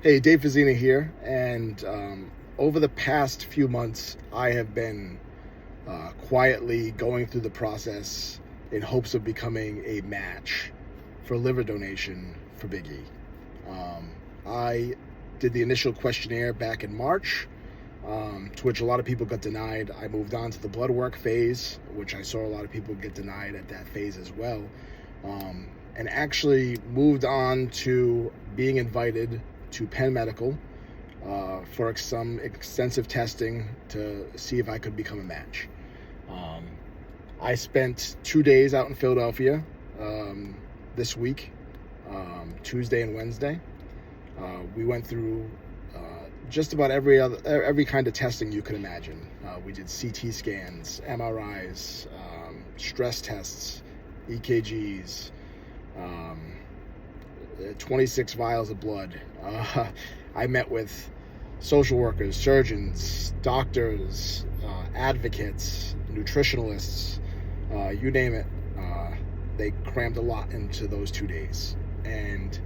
Hey, Dave Fazina here, and over the past few months, I have been quietly going through the process in hopes of becoming a match for liver donation for Big E. I did the initial questionnaire back in March, to which a lot of people got denied. I moved on to the blood work phase, which I saw a lot of people get denied at that phase as well, and actually moved on to being invited to Penn Medical for some extensive testing to see if I could become a match. I spent 2 days out in Philadelphia this week, Tuesday and Wednesday. We went through just about every kind of testing you could imagine. We did CT scans, MRIs, stress tests, EKGs, 26 vials of blood. I met with social workers, surgeons, doctors, advocates, nutritionalists, you name it. They crammed a lot into those 2 days. And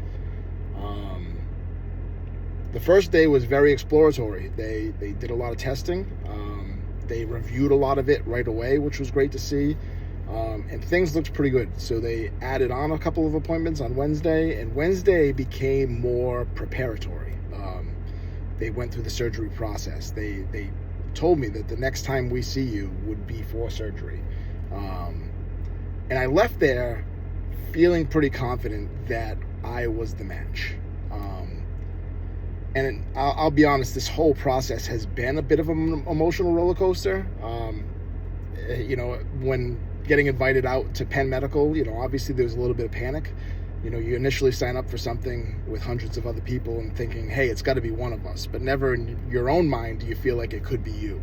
the first day was very exploratory. They did a lot of testing. They reviewed a lot of it right away, which was great to see. And things looked pretty good. So they added on a couple of appointments on Wednesday, and Wednesday became more preparatory. They went through the surgery process. They told me that the next time we see you would be for surgery. And I left there feeling pretty confident that I was the match. And I'll be honest, this whole process has been a bit of an emotional roller coaster. When getting invited out to Penn Medical, obviously there's a little bit of panic. You initially sign up for something with hundreds of other people and thinking, hey, it's got to be one of us, but never in your own mind do you feel like it could be you.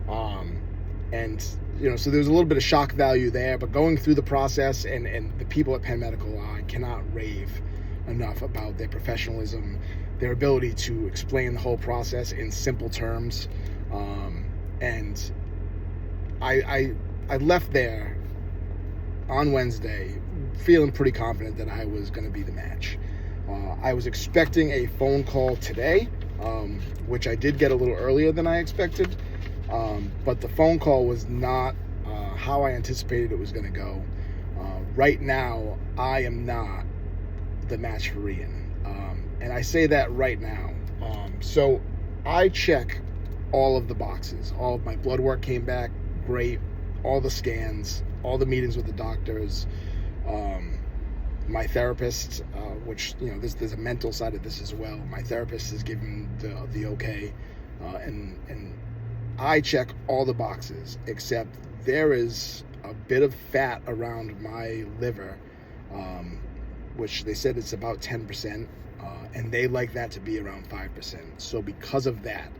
So there's a little bit of shock value there, but going through the process and the people at Penn Medical, I cannot rave enough about their professionalism, their ability to explain the whole process in simple terms. And I left there on Wednesday feeling pretty confident that I was going to be the match. I was expecting a phone call today, which I did get a little earlier than I expected, but the phone call was not how I anticipated it was going to go. Right now, I am not the match for Ian, and I say that right now. So I check all of the boxes. All of my blood work came back great, all the scans, all the meetings with the doctors, my therapist, which, there's a mental side of this as well. My therapist has given the okay, and I check all the boxes, except there is a bit of fat around my liver, which they said it's about 10%, and they like that to be around 5%. So because of that,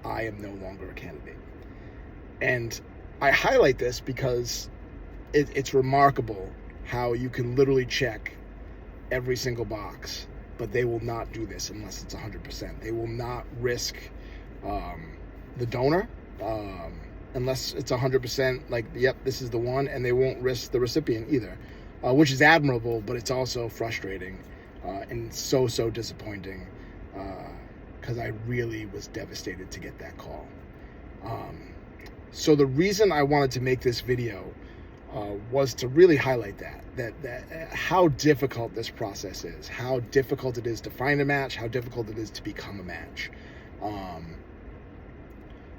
I am no longer a candidate. And I highlight this because it's remarkable how you can literally check every single box, but they will not do this unless it's 100%. They will not risk the donor unless it's 100%, like, yep, this is the one, and they won't risk the recipient either, which is admirable, but it's also frustrating and so disappointing, because I really was devastated to get that call. So the reason I wanted to make this video was to really highlight that how difficult this process is, how difficult it is to find a match, how difficult it is to become a match.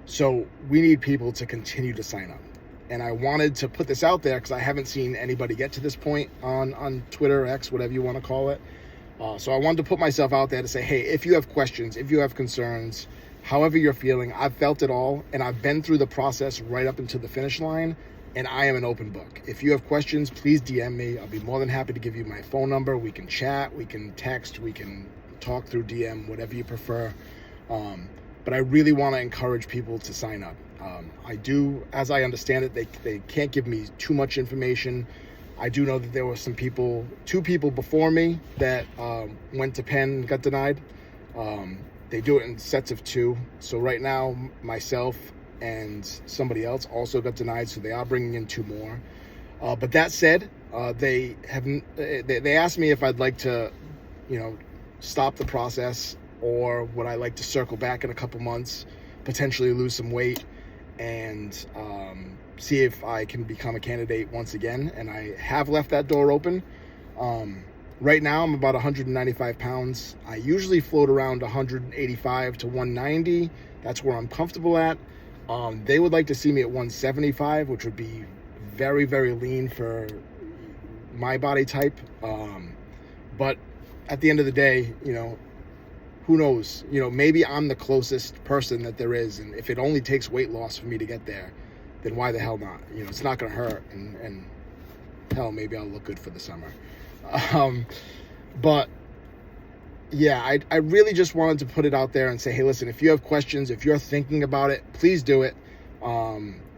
So we need people to continue to sign up. And I wanted to put this out there because I haven't seen anybody get to this point on Twitter, X, whatever you want to call it. So I wanted to put myself out there to say, hey, if you have questions, if you have concerns, however you're feeling, I've felt it all, and I've been through the process right up into the finish line, and I am an open book. If you have questions, please DM me. I'll be more than happy to give you my phone number. We can chat, we can text, we can talk through DM, whatever you prefer. But I really want to encourage people to sign up. I do, as I understand it, they can't give me too much information. I do know that there were two people before me that went to Penn and got denied. They do it in sets of 2. So right now, myself and somebody else also got denied, so they are bringing in 2 more. But that said, they asked me if I'd like to, stop the process or would I like to circle back in a couple months, potentially lose some weight, and see if I can become a candidate once again? And I have left that door open. Right now, I'm about 195 pounds. I usually float around 185 to 190. That's where I'm comfortable at. They would like to see me at 175, which would be very, very lean for my body type. But at the end of the day, you know, who knows? You know, maybe I'm the closest person that there is. And if it only takes weight loss for me to get there, then why the hell not? You know, it's not going to hurt. And hell, maybe I'll look good for the summer. But yeah, I really just wanted to put it out there and say, hey, listen, if you have questions, if you're thinking about it, please do it.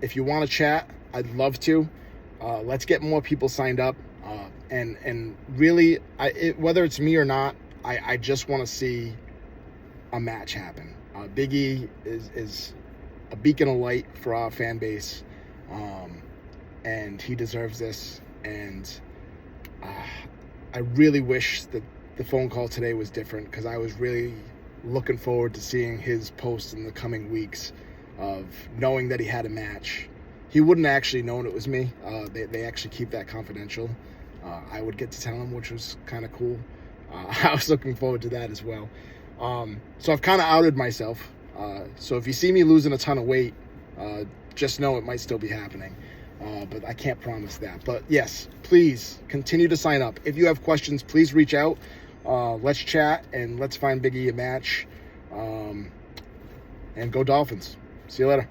If you want to chat, I'd love to. Let's get more people signed up. And really, whether it's me or not, I just want to see a match happen. Big E is a beacon of light for our fan base. And he deserves this. And I really wish that the phone call today was different, because I was really looking forward to seeing his post in the coming weeks of knowing that he had a match. He wouldn't actually known it was me. They actually keep that confidential. I would get to tell him, which was kind of cool. I was looking forward to that as well. So I've kind of outed myself. So if you see me losing a ton of weight, just know it might still be happening. But I can't promise that. But yes, please continue to sign up. If you have questions, please reach out. Let's chat and let's find Big E a match. And go Dolphins. See you later.